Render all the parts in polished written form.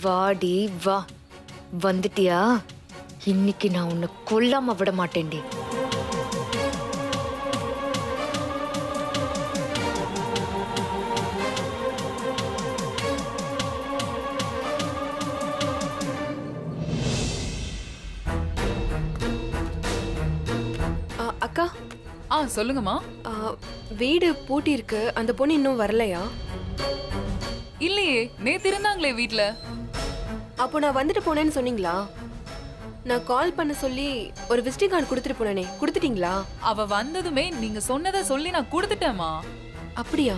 வாடி வா. வந்துட்டியா? இன்னைக்கு நான் உன்னை கொல்லாம விட மாட்டேன்டி. அக்கா, சொல்லுங்கம்மா. வீடு பூட்டி இருக்கு. அந்த பொண்ணு இன்னும் வரலையா? இல்லையே, நேத்து இருந்தாங்களே வீட்ல. அப்போ நான் வந்துட்டு போனேன்னு சொன்னீங்களா? நான் கால் பண்ண சொல்லி ஒரு விசிட்டிங் கார்டு கொடுத்துட்டு போனேனே, கொடுத்துட்டீங்களா? அவ வந்ததுமே நீங்க சொன்னதை சொல்லி நான் கொடுத்துட்டேம்மா. அப்படியா?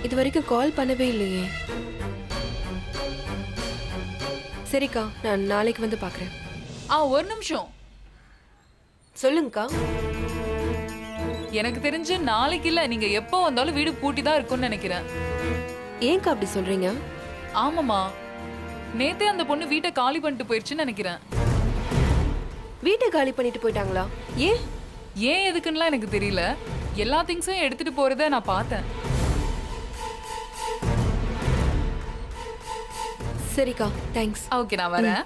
இது வரைக்கும் கால் பண்ணவே இல்லையே. சரிக்கா, நான் நாளைக்கு வந்து பார்க்குறேன். ஒரு நிமிஷம். சொல்லுங்கக்கா. எனக்கு தெரிஞ்சு நாளைக்கு இல்ல, நீங்க எப்போ வந்தாலும் வீடு பூட்டி தான் இருக்கும்னு நினைக்கிறேன். ஏன்க்கா அப்படி சொல்றீங்க? ஆமாம்மா, நேத்தே அந்த பொண்ணு வீட்டை காலி பண்ணிட்டு போயிடுச்சுன்னு நினைக்கிறேன். வீட்டை காலி பண்ணிட்டு போயிட்டாங்களா? ஏன் ஏன் எதுக்குன்னுலாம் எனக்கு தெரியல. எல்லா திங்ஸும் எடுத்துட்டு போறத நான் பார்த்தேன். சரிக்கா, தேங்க்ஸ். ஓகே, நான் வரேன்.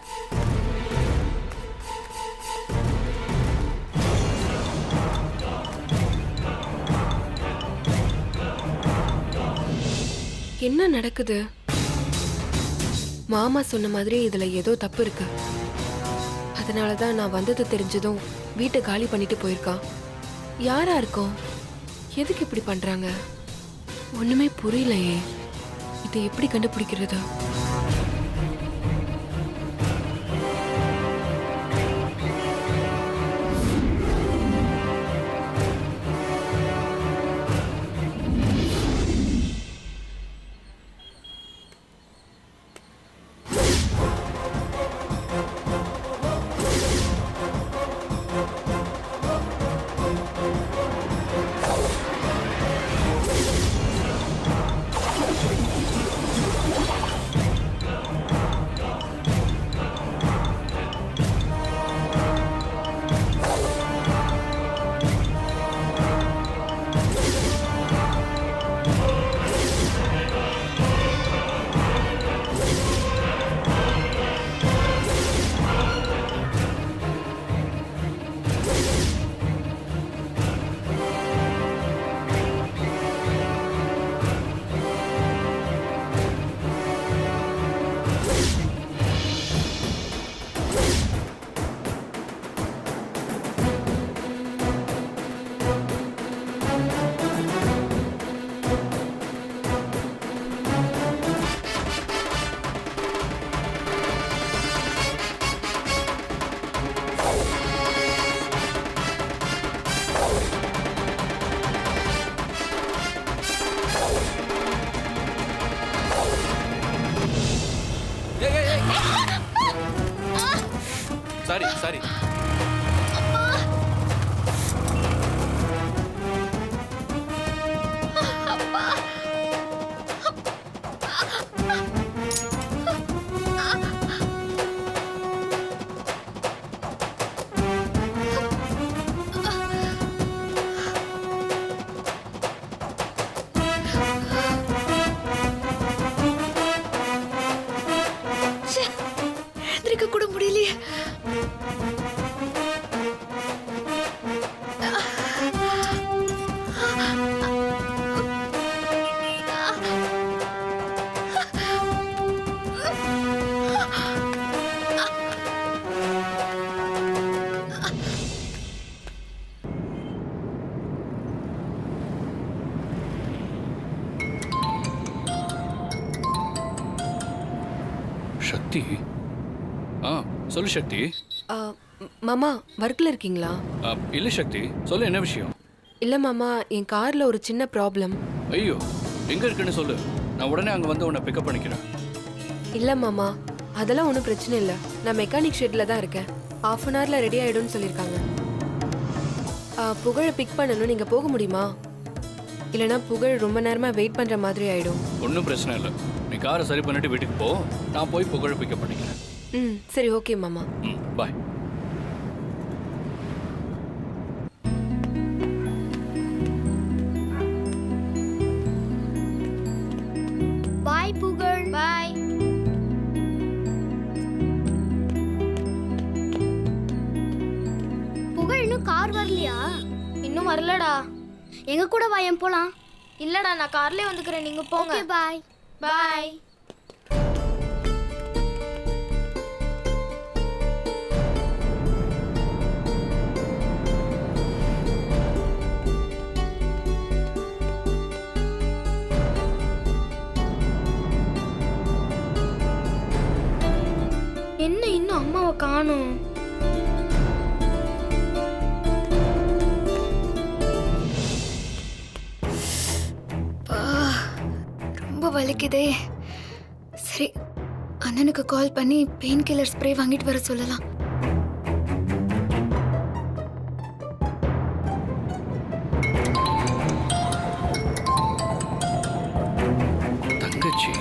என்ன நடக்குது? மாமா சொன்ன மாதிரி இதுல ஏதோ தப்பு இருக்கு. அதனாலதான் நான் வந்தது தெரிஞ்சதும் வீட்டை காலி பண்ணிட்டு போயிருக்கா. யாரா இருக்கும்? எதுக்கு இப்படி பண்றாங்க? ஒண்ணுமே புரியலையே. இதை எப்படி கண்டுபிடிக்கிறது? சாரி. எழுந்திருக்க கூட முடியலையே. சக்தி, சொல்லு சக்தி. மாமா, ஒர்க்ல இருக்கீங்களா? இல்ல சக்தி, சொல்லு, என்ன விஷயம்? இல்ல மாமா, என் கார்ல ஒரு சின்ன ப்ராப்ளம். ஐயோ, எங்க இருக்குன்னு சொல்லு, நான் உடனே அங்க வந்து உன்னை பிக்கப் பண்ணிக்கிறேன். இல்ல மாமா, அதெல்லாம் ஒன்றும் பிரச்சனை இல்லை. நான் மெக்கானிக் ஷெட்ல தான் இருக்கேன். ½ அன் ஹவர்ல ரெடி ஆயிடும்னு சொல்லியிருக்காங்க. புகழை பிக் பண்ணணும், நீங்க போக முடியுமா? இல்லைன்னா புகழ் ரொம்ப நேரமா வெயிட் பண்ற மாதிரி ஆயிடும். ஒன்றும் பிரச்சனை இல்லை, நீ காரை சரி பண்ணிட்டு வீட்டுக்கு போ, நான் போய் புகழை பிக்கப் பண்ணிக்கிறேன். சரி, ஓகே மாமா. பாய். பாய் புகழ். பாய். இன்னும் வரலடா. எங்க கூட வாயேன் போலாம். இல்லடா, நான் கார்லயே வந்துக்கிறேன், நீங்க போங்க. Okay bye. பாய். என்ன இன்னும் அம்மாவை காணோம்? ரொம்ப வலிக்குதே. சரி, அண்ணனுக்கு கால் பண்ணி பெயின் கில்லர் ஸ்ப்ரே வாங்கிட்டு வர சொல்லலாம். தங்கச்சி.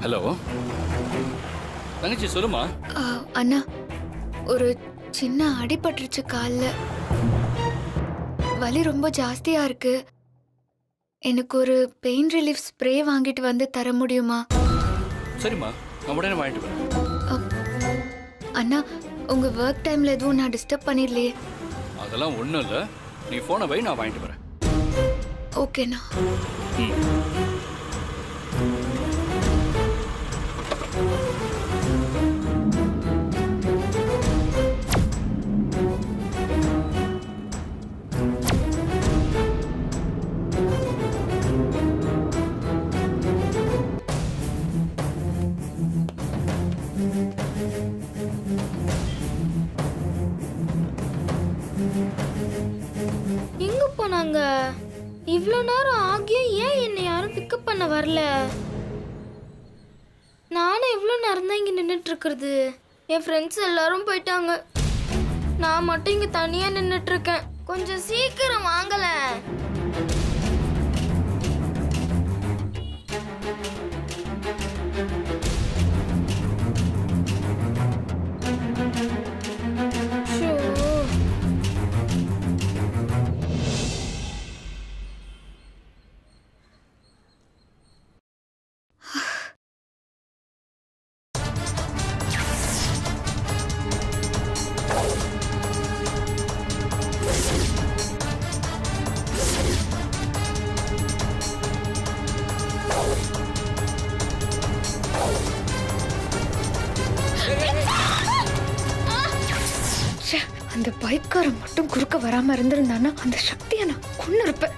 ஹலோ தங்கச்சி, சொல்லுமா. அண்ணா, ஒரு சின்ன அடிபட்டுருச்சு கால்ல. வலி ரொம்ப ஜாஸ்தியா இருக்கு. எனக்கு ஒரு பெயின் ரிலீஃப் ஸ்ப்ரே வாங்கிட்டு வந்து தர முடியுமா? சரிம்மா, நான் உடனே வாங்கிட்டு வரேன். அண்ணா, உங்க ஒர்க் டைம்ல எதுவும் நான் டிஸ்டர்ப் பண்ணிடலையே? அதெல்லாம் ஒன்றும் இல்லை, நீ ஃபோனை வை, நான் வாங்கிட்டு வரேன். ஓகேண்ணா. எங்க போனாங்க? இவ்வளோ நேரம் ஆகியும் ஏன் என்னை யாரும் பிக்கப் பண்ண வரல? நானும் இவ்வளோ நேரம் தான் இங்கே நின்றுட்டு இருக்கிறது. என் ஃப்ரெண்ட்ஸ் எல்லாரும் போயிட்டாங்க. நான் மட்டும் இங்கே தனியாக நின்றுட்டு இருக்கேன். கொஞ்சம் சீக்கிரம் வாங்கல. அந்த பைக்காரன் மட்டும் குறுக்க வராம இருந்திருந்தானா அந்த சக்தியை நான் கொன்னு இருப்பேன்.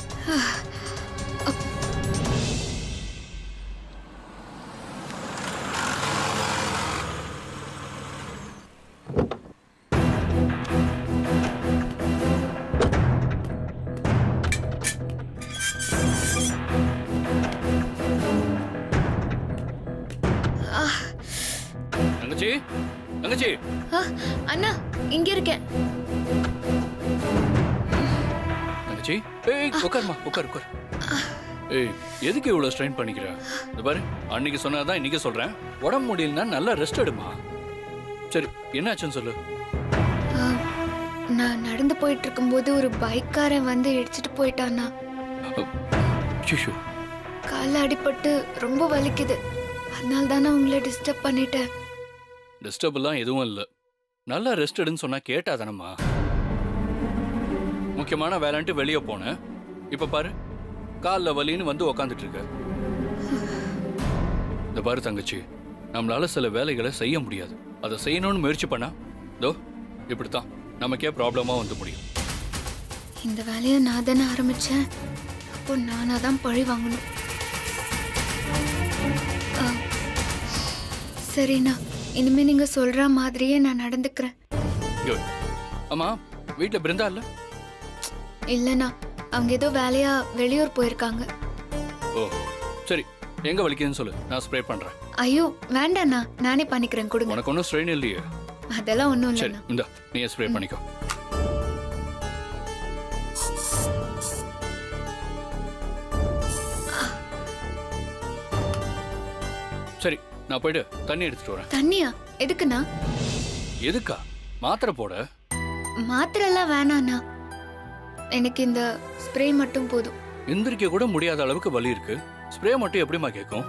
தங்கச்சி, தங்கச்சி. அண்ணா, இங்க இருக்கேன். தங்கச்சி, ஏய் உட்காருமா, உட்கார் உட்கார். ஏய், எதுக்கு இவ்வளவு ஸ்ட்ரெயின் பண்ணிக்கிற? இந்த பாரு, அன்னைக்கு சொன்னதான் இன்னைக்கு சொல்றேன். உடம்பு முடியலன்னா நல்லா ரெஸ்ட் எடுமா. சரி, என்னாச்சுன்னு சொல்லு. நான் நடந்து போயிட்டு இருக்கும்போது ஒரு பைக்காரன் வந்து இடிச்சிட்டு போயிட்டானா. சிஷு, கால்ல அடிபட்டு ரொம்ப வலிக்குது. அதனால தானே உங்களை டிஸ்டர்ப் பண்ணிட்டேன். டிஸ்டர்ப் எல்லாம் எதுவும் இல்லை. நல்லா ரெஸ்ட் எடுன்னு சொன்னா கேட்டாதானம்மா. முக்கியமான வேலைன்ட்டு வெளியே போனேன். இப்ப பாரு, கால்ல வலின்னு வந்து உக்காந்துட்டு இருக்க. இந்த பாரு தங்கச்சி, நம்மளால சில வேலைகளை செய்ய முடியாது. அதை செய்யணும்னு முயற்சி பண்ணா இதோ இப்படித்தான் நமக்கே ப்ராப்ளமா வந்து முடியும். இந்த வேலையை நான் தானே ஆரம்பிச்சேன். அப்போ நானா தான் பழி வாங்கணும். சரிண்ணா, இனிமே நீங்க சொல்ற மாதிரியே நான் நடந்துக்கிறேன். ஆமா, வீட்டுல பிருந்தா இல்ல? இல்லண்ணா, அவங்க ஏதோ வேலையா வெளியூர் போயிருக்காங்க. ஓ சரி, எங்க வலிக்குதுன்னு சொல்லு, நான் ஸ்ப்ரே பண்றேன். ஐயோ வேண்டாண்ணா, நானே பண்ணிக்கிறேன், கொடுங்க. உனக்கு ஒன்றும் ஸ்ட்ரெயின் இல்லையே? அதெல்லாம் ஒன்றும் சரி, இல்லைண்ணா. இந்த நீ ஸ்ப்ரே பண்ணிக்கோ. சரி, நான் போயிட்டு தண்ணி எடுத்துட்டு வரேன். தண்ணியா? எதுக்குண்ணா? எதுக்கா? மாத்திரை போட. மாத்திரை எல்லாம் வேணாண்ணா, எனக்கு இந்த ஸ்ப்ரே மட்டும் போதும். எந்திரிக்க கூட முடியாத அளவுக்கு வலி இருக்கு. ஸ்ப்ரே மட்டும் எப்படிமா கேட்கும்?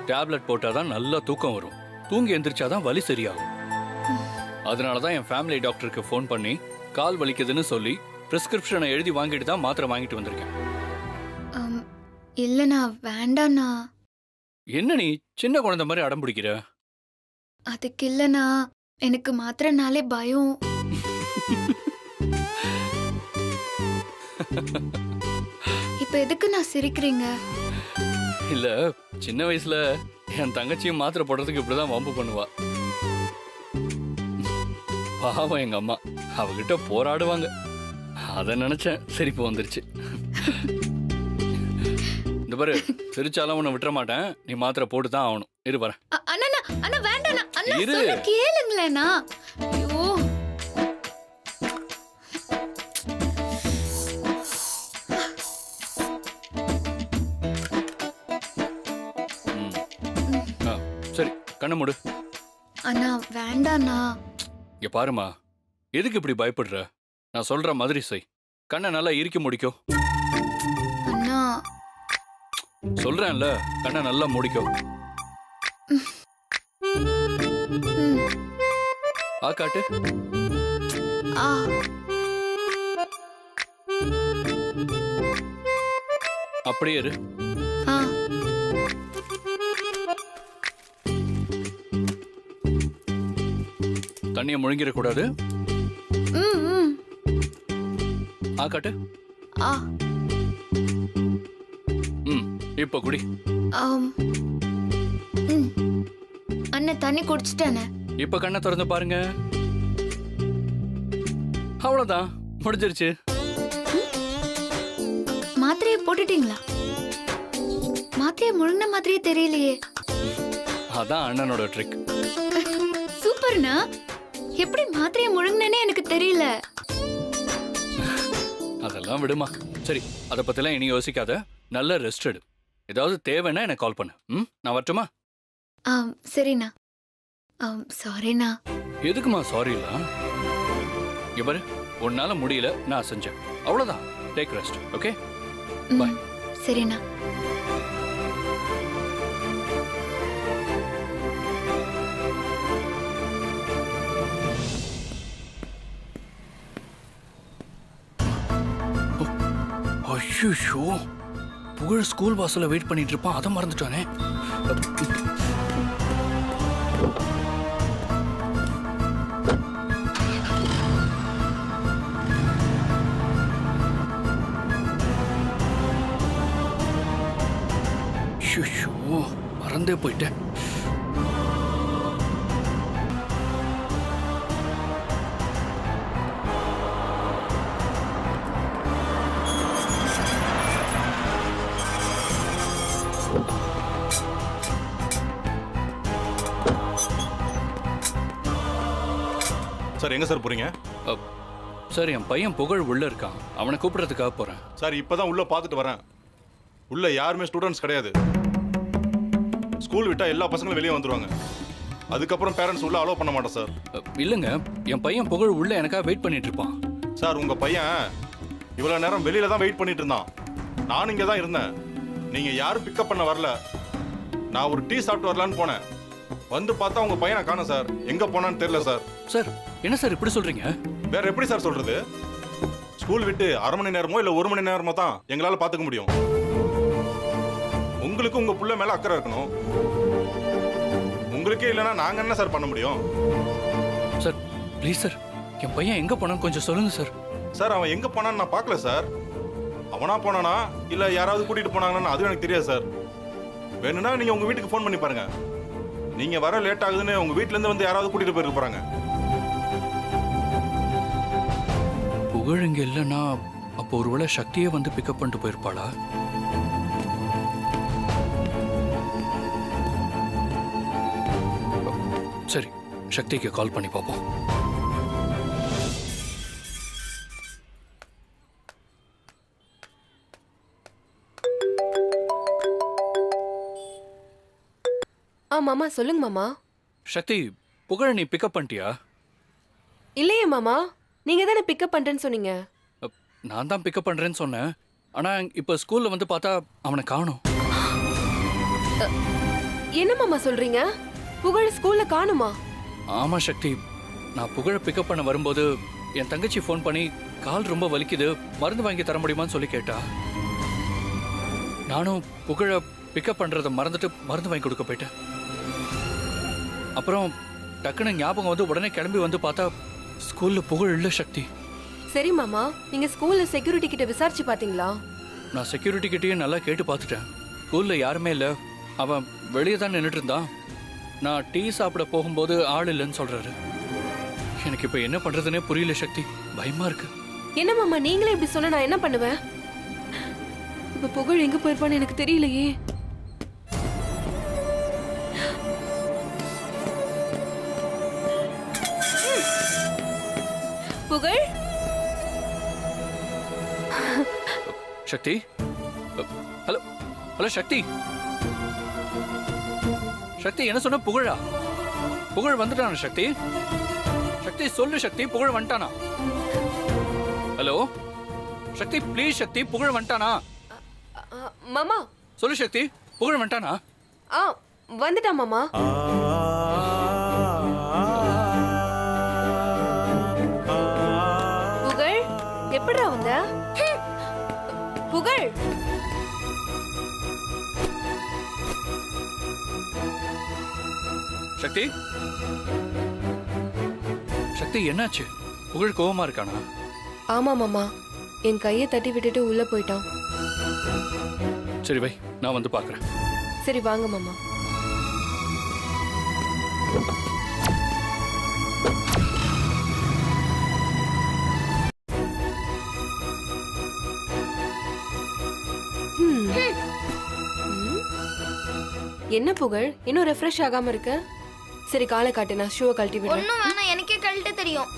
டேப்லெட் போட்டாதான் நல்லா தூக்கம் வரும். தூங்கி எந்திரிச்சாதான் வலி சரியாகும். அதனால தான் என் ஃபேமிலி டாக்டருக்கு ஃபோன் பண்ணி கால் வலிக்குதுன்னு சொல்லி பிரிஸ்கிரிப்ஷனை எழுதி வாங்கிட்டு தான் மாத்திரை வாங்கிட்டு வந்திருக்கேன். இல்லைண்ணா வேண்டாண்ணா. என்ன நீ சின்ன குழந்தை மாதிரி அடம் பிடிக்கிற? அதுக்கு இல்லைண்ணா, எனக்கு மாத்திரைனாலே பயம். இப்ப எதுக்கு நான் சிரிக்கிறீங்க? இல்ல, சின்ன வயசுல என் தங்கச்சியும் மாத்திரை போடுறதுக்கு இப்படிதான் வம்பு பண்ணுவா. பாவம் எங்க அம்மா, அவகிட்ட போராடுவாங்க. அத நினைச்சேன், சிரிப்பு வந்துருச்சு. இந்த பாரு, சிரிச்சாலும் உன்னை விட்டுற மாட்டேன். நீ மாத்திரை போட்டு தான் ஆகணும். இரு வரேன். அண்ணா அண்ணா வேண்டாண்ணா. அண்ணா இரு. சொல்ல கேளுங்களேண்ணா. ஐயோ, ஆ, சரி, கண்ணை மூடு. அண்ணா வேண்டாண்ணா. இங்க பாருமா, எதுக்கு இப்படி பயப்படுற? நான் சொல்ற மாதிரி செய். கண்ணை நல்லா இறுக்கி முடிக்கோ. அண்ணா சொல்றேன்ல, கண்ணை நல்லா முடிக்கோ. ம், ஆ காட்டு. ஆ அப்படியே இரு. ஆ தண்ணியை முழுங்கிட கூடாது. ம் ம் ஆ காட்டு. ஆ ம், இப்போ குடி. ஆம். ம். அண்ணா தண்ணி குடிச்சிட்டானே. இப்ப கண்ணை திறந்து பாருங்க. அவ்வளவுதான், முடிஞ்சிருச்சு. மாத்திரையை போட்டுட்டீங்களா? மாத்திரையை முழுங்கின மாதிரியே தெரியலையே. அதான் அண்ணனோட ட்ரிக். சூப்பர்ண்ணா. எப்படி மாத்திரையை முழுங்கினே எனக்கு தெரியல. அதெல்லாம் விடுமா. சரி, அதை பத்திலாம் இனி யோசிக்காத. நல்ல ரெஸ்ட் எடு. ஏதாவது தேவைன்னா எனக்கு கால் பண்ணு. ம், நான் வரட்டுமா? சரிண்ணா. சாரிண்ணா. எதுக்குமா சாரி இல்ல? இங்க பாரு, உன்னால முடியல, நான் செஞ்சேன், அவ்வளவுதான். Take rest. ஓகே, ம், Bye. சரிண்ணா. ஐயோ, புகழ் ஸ்கூல் வாசல்ல வெயிட் பண்ணிட்டு இருப்பான். அதை மறந்துட்டானே. ஐயோ, மறந்தே போயிட்டேன். சார் எங்க சார் போறீங்க? சார், என் பையன் புகழ் உள்ள இருக்கான். அவனை கூப்பிடுறதுக்காக போறேன். சார் இப்பதான் உள்ள பார்த்துட்டு வரேன். உள்ள யாருமே ஸ்டூடெண்ட்ஸ் கிடையாது. ஸ்கூல் விட்டா எல்லா பசங்களும் வெளியே வந்துருவாங்க. அதுக்கப்புறம் பேரண்ட்ஸ் உள்ள அலோவ் பண்ண மாட்டேன் சார். இல்லைங்க, என் பையன் புகழ் உள்ள எனக்காக வெயிட் பண்ணிட்டு இருப்பான். சார் உங்க பையன் இவ்வளவு நேரம் வெளியில தான் வெயிட் பண்ணிட்டு இருந்தான். நானும் இங்கே தான் இருந்தேன். நீங்க யாரும் பிக்கப் பண்ண வரல. நான் ஒரு டீ சாப்பிட்டு வரலான்னு போனேன். வந்து பார்த்தா உங்க பையனை காணோம் சார். எங்க போனான்னு தெரியல சார். சார், என்ன சார் இப்படி சொல்றீங்க? வேற எப்படி சார் சொல்றது? ஸ்கூல் விட்டு அரை மணி நேரமோ இல்ல 1 மணி நேரமோ தான் எங்களால பாத்துக்க முடியும். உங்களுக்கு உங்க புள்ள மேல அக்கறை இருக்கணும். உங்களுக்கே இல்லைன்னா நாங்க என்ன சார் பண்ண முடியும்? சார் ப்ளீஸ் சார், என் பையன் எங்க போனான்னு கொஞ்சம் சொல்லுங்க சார். சார் அவன் எங்க போனான்னு நான் பார்க்கல சார். அவனா போனானா இல்ல யாராவது கூட்டிட்டு போனாங்கன்னு அதுவும் எனக்கு தெரியாது சார். வேணும்னா நீங்க உங்க வீட்டுக்கு ஃபோன் பண்ணி பாருங்க. நீங்க வர லேட் ஆகுதுன்னு உங்க வீட்ல இருந்து வந்து யாராவது கூட்டிட்டு போயிருக்க போறாங்க. புகழ் இங்க இல்லைன்னா அப்போ ஒருவேளை சக்தியே வந்து பிக்கப் பண்ணிட்டு போயிருப்பாளா? சரி, சக்திக்கு கால் பண்ணி பார்ப்போம். மாமா சொல்லுங்க மாமா. சக்தி, புகழ் நீ பிக்கப் பண்ணிட்டியா? இல்லையே மாமா, நீங்க தானே பிக்கப் பண்றேன்னு சொன்னீங்க. நான் தான் பிக்கப் பண்றேன்னு சொன்னேன். ஆனா இப்ப ஸ்கூல்ல வந்து பார்த்தா அவனை காணோம். என்ன மாமா சொல்றீங்க? புகழ் ஸ்கூல்ல காணுமா? ஆமா சக்தி, நான் புகழை பிக்கப் பண்ண வரும்போது என் தங்கச்சி ஃபோன் பண்ணி கால் ரொம்ப வலிக்குது, மருந்து வாங்கி தர முடியுமான்னு சொல்லி கேட்டா. நானும் புகழை பிக்கப் பண்றதை மறந்துட்டு மருந்து வாங்கி கொடுக்க போயிட்டேன். அப்புறம் டக்குன்னு ஞாபகம் வந்து உடனே கிளம்பி வந்து பார்த்தா ஸ்கூல்ல புகழ் இல்ல சக்தி. சரி மாமா, நீங்க ஸ்கூல்ல செக்யூரிட்டி கிட்ட விசாரிச்சு பாத்தீங்களா? நான் செக்யூரிட்டி கிட்டேயும் நல்லா கேட்டு பார்த்துட்டேன். ஸ்கூல்ல யாருமே இல்லை, அவன் வெளியே தான் நின்றுட்டு இருந்தான். நான் டீ சாப்பிட போகும்போது ஆள் இல்லைன்னு சொல்றாரு. எனக்கு இப்போ என்ன பண்றதுன்னே புரியல சக்தி, பயமா இருக்கு. என்ன மாமா நீங்களே இப்படி சொன்னா நான் என்ன பண்ணுவேன்? இப்ப புகழ் எங்க போயிருப்பான்னு எனக்கு தெரியலையே. புகழ், சக்தி, ஹலோ ஹலோ சக்தி. சக்தி என்ன சொன்ன? புகழா? புகழ் வந்துட்டானா சக்தி? சக்தி சொல்லு சக்தி, புகழ் வந்துட்டானா? ஹலோ சக்தி, ப்ளீஸ் சக்தி, புகழ் வந்துட்டானா? மாமா சொல்லு சக்தி, புகழ் வந்துட்டானா? வந்துட்டா மாமா. புகழ் எப்படிடா வந்த? புகழ், சக்தி, சக்தி என்னாச்சு? புகழ் கோவமா இருக்கானா? ஆமா மாமா, என் கையை தட்டி விட்டுட்டு உள்ள போயிட்டான். சரி வை, நான் வந்து பார்க்கறேன். சரி வாங்க மாமா. என்ன புகழ், இன்னும் ரெஃப்ரெஷ் ஆகாம இருக்க? சரி காலை காட்டு, நான் ஷூவை கழட்டி விடுறேன். ஒன்றும் வேணாம், எனக்கே கழட்ட தெரியும்.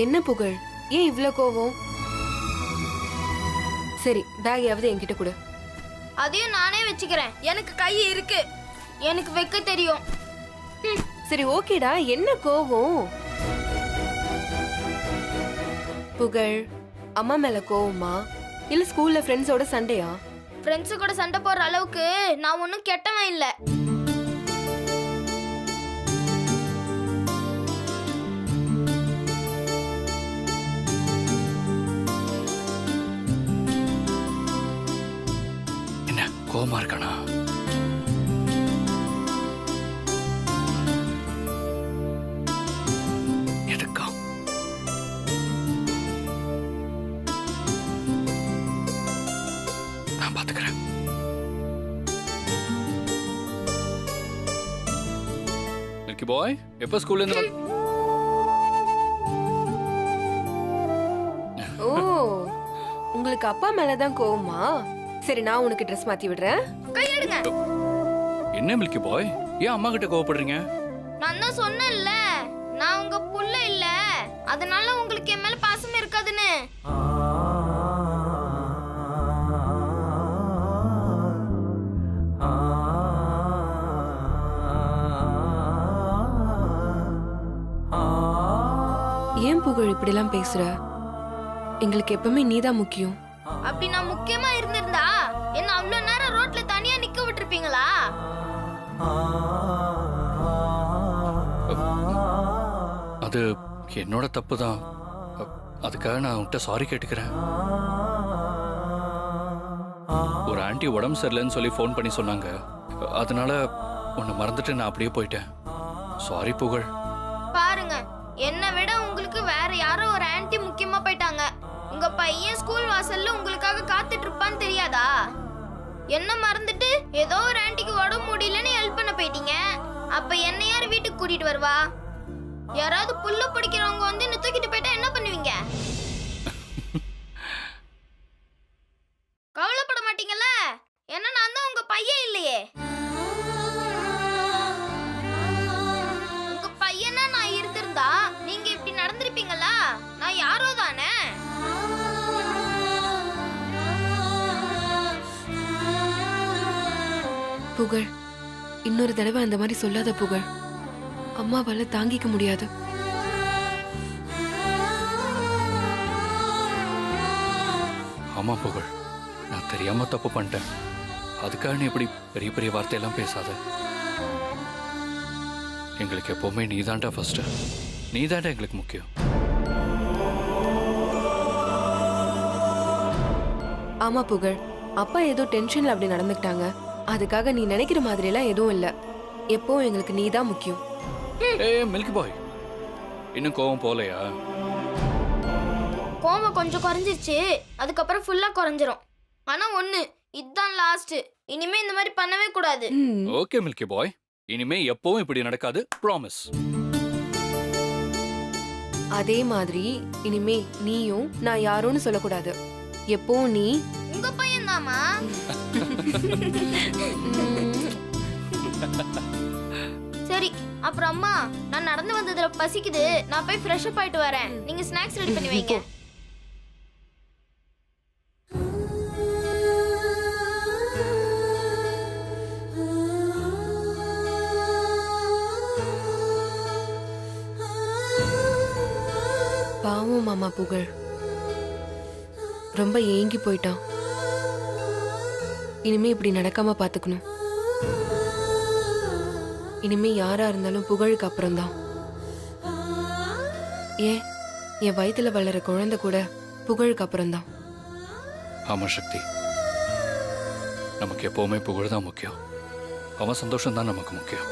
என்ன புகழ், ஏன் இவ்ளோ கோவம்? சரி பேக்கையாவது என்கிட்ட கொடு. அதையும் நானே வச்சுக்கிறேன், எனக்கு கை இருக்கு, எனக்கு வைக்க தெரியும். சரி ஓகேடா, என்ன கோவம்? புகழ், அம்மா மேல கோவமா இல்ல ஸ்கூல்ல ஃப்ரெண்ட்ஸோட சண்டையா? ஃப்ரெண்ட்ஸு கூட சண்டை போடுற அளவுக்கு நான் ஒன்றும் கெட்டவன் இல்லை. என்ன கோவமா இருக்கானா? எதுக்கா? நான் பாத்துக்கிறேன். மில்கி பாய், எப்ப ஸ்கூல்ல இருந்து ஓ, உங்களுக்கு அப்பா மேலதான் கோவமா? சரி நான் உனக்கு ட்ரெஸ் மாத்தி விடுறேன். கையெடுங்க. என்ன மில்கி பாய், ஏன் அம்மா கிட்ட கோவப்படுறீங்க? நான் தான் சொன்னேன்ல, நான் உங்க புள்ள இல்ல, அதனால உங்களுக்கு என் மேல பாசம் இருக்காதுன்னு. ஏன் புகழ் இப்படிலாம் பேசுற? எங்களுக்கு எப்பவுமே நீதான் முக்கியம். அப்படி நான் முக்கியமா இருந்திருந்தா என்ன அவ்வளவு நேரம் ரோட்ல தனியா நிக்க விட்டுருப்பீங்களா? அது என்னோட தப்பு தான். அதுக்காக நான் உன்கிட்ட சாரி கேட்டுக்கிறேன். ஒரு ஆன்ட்டி உடம்பு சரியில்லைன்னு சொல்லி ஃபோன் பண்ணி சொன்னாங்க, அதனால உன்னை மறந்துட்டு நான் அப்படியே போயிட்டேன். சாரி புகழ். பாருங்க, என்னை விட உங்களுக்கு வேற யாரோ ஒரு ஆன்ட்டி முக்கியமா போயிட்டாங்க. உங்க பையன் ஸ்கூல் வாசல்ல உங்களுக்காக காத்துட்டு இருப்பான்னு தெரியாதா? என்ன மறந்துட்டு ஏதோ ஒரு ஆன்ட்டிக்கு உடம்பு முடியலன்னு ஹெல்ப் பண்ண போயிட்டீங்க. அப்ப என்ன யார் வீட்டுக்கு கூட்டிட்டு வருவா? யாராவது புல்ல பிடிக்கிறவங்க வந்து என்ன தூக்கிட்டு போயிட்டா என்ன பண்ணுவீங்க? கவலைப்பட மாட்டீங்கல்ல? ஏன்னா நான் தான் உங்க பையன் இல்லையே. உங்க பையனா நான் இருந்திருந்தா நீங்க இப்படி நடந்திருப்பீங்களா? நான் யாரோ தானே. புகழ், இன்னொரு தடவை அந்த மாதிரி சொல்லாத புகழ். அம்மாவால தாங்கிக்க முடியாது. ஆமா புகழ், நான் தெரியாம தப்பு பண்ணிட்டேன். அதுக்காக நீ இப்படி பெரிய பெரிய வார்த்தையெல்லாம் பேசாத. எங்களுக்கு எப்பவுமே நீதான்டா ஃபர்ஸ்ட். நீதான்டா எங்களுக்கு முக்கியம். ஆமா புகழ், அப்பா ஏதோ டென்ஷன்ல அப்படி நடந்துக்கிட்டாங்க. அதுக்காக நீ நினைக்கிற மாதிரி எல்லாம் எதுவும் இல்ல. எப்பவும் எங்களுக்கு நீ தான் முக்கியம். ஏய் மில்கி பாய், இன்னும் கோவம் போலையா? கோவம் கொஞ்சம் குறைஞ்சிருச்சு, அதுக்கப்புறம் ஃபுல்லா குறைஞ்சிரும். ஆனா ஒண்ணு, இதுதான் லாஸ்ட். இனிமே இந்த மாதிரி பண்ணவே கூடாது. ஓகே மில்கி பாய், இனிமே எப்பவும் இப்படி நடக்காது, ப்ராமிஸ். அதே மாதிரி இனிமே நீயும் நான் யாரோன்னு சொல்லக்கூடாது. எப்பவும் நீ உங்க பையன் தாமா. சரி, அப்புறம் அம்மா, நான் நடந்து வந்ததுல பசிக்குது, நான் போய் ஃப்ரெஷ் அப் ஆயிட்டு வரேன். நீங்க ஸ்நாக்ஸ் ரெடி பண்ணி வைங்க. பாவம் மாமா புகழ், ரொம்ப ஏங்கி போயிட்டான். இனிமே இப்படி நடக்காம பாத்துக்கணும். இனிமே யாரா இருந்தாலும் புகழுக்கு அப்புறம்தான். ஏன் என் வயித்துல வளர குழந்தை கூட புகழுக்கு அப்புறம்தான். ஆமா சக்தி, நமக்கு எப்பவுமே புகழ் தான் முக்கியம். அவன் சந்தோஷம் தான் நமக்கு முக்கியம்.